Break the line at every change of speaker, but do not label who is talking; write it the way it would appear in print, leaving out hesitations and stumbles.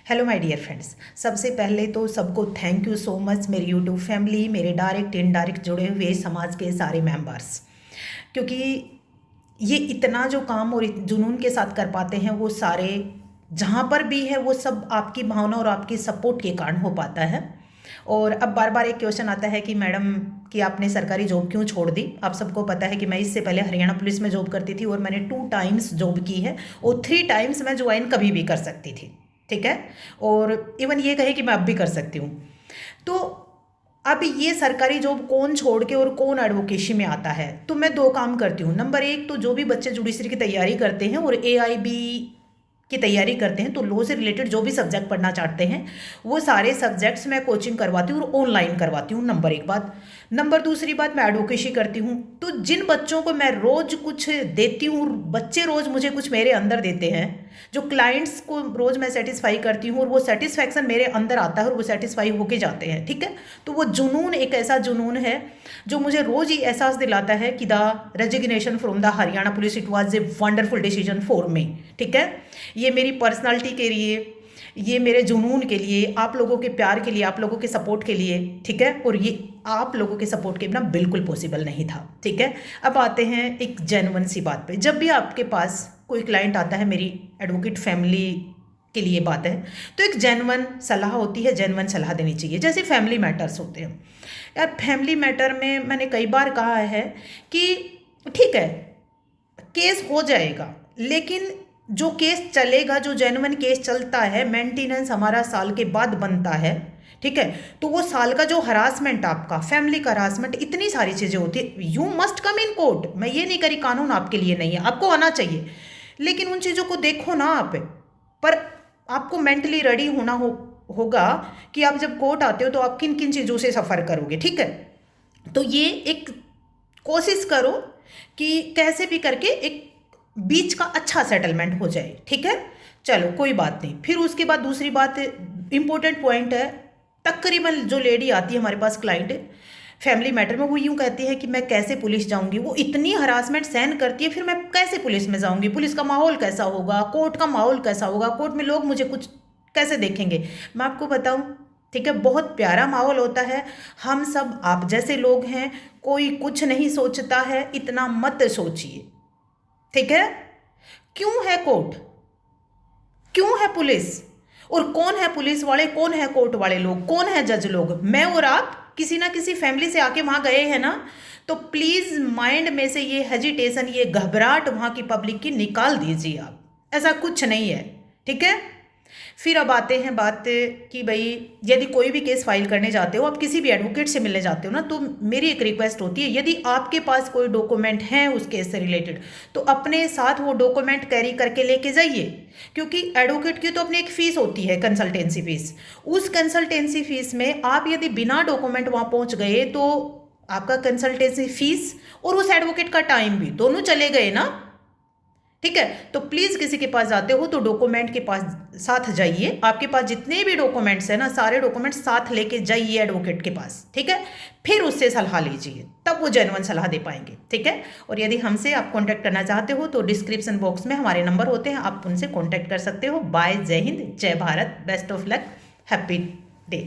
Hello my dear friends. सबसे पहले तो सबको थैंक यू सो मच, मेरी यूट्यूब फैमिली, मेरे डायरेक्ट इनडायरेक्ट जुड़े हुए समाज के सारे मेंबर्स, क्योंकि ये इतना जो काम और जुनून के साथ कर पाते हैं वो सारे जहाँ पर भी है वो सब आपकी भावना और आपकी सपोर्ट के कारण हो पाता है। और अब बार बार एक क्वेश्चन आता है कि मैडम कि आपने सरकारी जॉब क्यों छोड़ दी। आप सबको पता है कि मैं इससे पहले हरियाणा पुलिस में जॉब करती थी और मैंने 2 टाइम्स जॉब की है और 3 टाइम्स मैं ज्वाइन कभी भी कर सकती थी, ठीक है। और इवन ये कहे कि मैं अब भी कर सकती हूँ। तो अब ये सरकारी जॉब कौन छोड़ के और कौन एडवोकेसी में आता है, तो मैं 2 काम करती हूँ। नंबर 1 तो जो भी बच्चे जुडिशरी की तैयारी करते हैं और AIB की तैयारी करते हैं, तो लॉ से रिलेटेड जो भी सब्जेक्ट पढ़ना चाहते हैं वो सारे सब्जेक्ट्स मैं कोचिंग करवाती हूँ और ऑनलाइन करवाती हूँ। नंबर 1 बात। नंबर दूसरी बात, मैं एडवोकेसी करती हूँ। तो जिन बच्चों को मैं रोज़ कुछ देती हूँ, बच्चे रोज़ मुझे कुछ मेरे अंदर देते हैं, जो क्लाइंट्स को रोज़ मैं सेटिस्फाई करती हूँ और वो सेटिस्फैक्शन मेरे अंदर आता है और वो सेटिस्फाई होके जाते हैं, ठीक है। तो वो जुनून एक ऐसा जुनून है जो मुझे रोज़ ही एहसास दिलाता है कि the resignation from the Haryana police it was a wonderful decision for me, ठीक है। ये मेरी पर्सनालिटी के लिए, ये मेरे जुनून के लिए, आप लोगों के प्यार के लिए, आप लोगों के सपोर्ट के लिए, ठीक है। और ये आप लोगों के सपोर्ट के बिना बिल्कुल पॉसिबल नहीं था, ठीक है। अब आते हैं एक जेन्युइन सी बात पे। जब भी आपके पास कोई क्लाइंट आता है, मेरी एडवोकेट फैमिली के लिए बात है, तो एक जेन्युइन सलाह होती है, जेन्युइन सलाह देनी चाहिए। जैसे फैमिली मैटर्स होते हैं यार, फैमिली मैटर में मैंने कई बार कहा है कि ठीक है केस हो जाएगा, लेकिन जो केस चलेगा, जो जेन्युइन केस चलता है, मेंटेनेंस हमारा साल के बाद बनता है, ठीक है। तो वो साल का जो हरासमेंट, आपका फैमिली का हरासमेंट, इतनी सारी चीज़ें होती है। You must come in court. मैं ये नहीं करी कानून आपके लिए नहीं है, आपको आना चाहिए, लेकिन उन चीज़ों को देखो ना आप। पर आपको मेंटली रेडी होगा कि आप जब कोर्ट आते हो तो आप किन किन चीज़ों से सफ़र करोगे, ठीक है। तो ये एक कोशिश करो कि कैसे भी करके एक बीच का अच्छा सेटलमेंट हो जाए, ठीक है। चलो कोई बात नहीं। फिर उसके बाद दूसरी बात, इंपॉर्टेंट पॉइंट है, तकरीबन जो लेडी आती है हमारे पास क्लाइंट फैमिली मैटर में, वो यूँ कहती है कि मैं कैसे पुलिस जाऊंगी, वो इतनी हरासमेंट सहन करती है, फिर मैं कैसे पुलिस में जाऊंगी, पुलिस का माहौल कैसा होगा, कोर्ट का माहौल कैसा होगा, कोर्ट में लोग मुझे कुछ कैसे देखेंगे। मैं आपको बताऊं, ठीक है, बहुत प्यारा माहौल होता है। हम सब आप जैसे लोग हैं, कोई कुछ नहीं सोचता है, इतना मत सोचिए, ठीक है। क्यों है कोर्ट, क्यों है पुलिस, और कौन है पुलिस वाले, कौन है कोर्ट वाले लोग, कौन है जज लोग? मैं और आप किसी ना किसी फैमिली से आके वहां गए हैं ना। तो प्लीज माइंड में से ये हेजिटेशन, ये घबराहट वहां की पब्लिक की निकाल दीजिए आप। ऐसा कुछ नहीं है, ठीक है। फिर अब आते हैं बात कि भाई यदि कोई भी केस फाइल करने जाते हो, आप किसी भी एडवोकेट से मिलने जाते हो ना, तो मेरी एक रिक्वेस्ट होती है, यदि आपके पास कोई डॉक्यूमेंट हैं उस केस से रिलेटेड, तो अपने साथ वो डॉक्यूमेंट कैरी करके लेके जाइए। क्योंकि एडवोकेट की तो अपनी एक फ़ीस होती है, कंसल्टेंसी फीस। उस कंसल्टेंसी फीस में आप यदि बिना डॉक्यूमेंट वहाँ पहुँच गए तो आपका कंसल्टेंसी फीस और उस एडवोकेट का टाइम भी दोनों चले गए ना, ठीक है। तो प्लीज़ किसी के पास जाते हो तो डॉक्यूमेंट के पास साथ जाइए। आपके पास जितने भी डॉक्यूमेंट्स हैं ना, सारे डॉक्यूमेंट्स साथ लेके जाइए एडवोकेट के पास, ठीक है। फिर उससे सलाह लीजिए, तब वो जेन्युइन सलाह दे पाएंगे, ठीक है। और यदि हमसे आप कांटेक्ट करना चाहते हो तो डिस्क्रिप्शन बॉक्स में हमारे नंबर होते हैं, आप उनसे कांटेक्ट कर सकते हो। बाय, जय हिंद, जय Bharat, best of luck, happy day.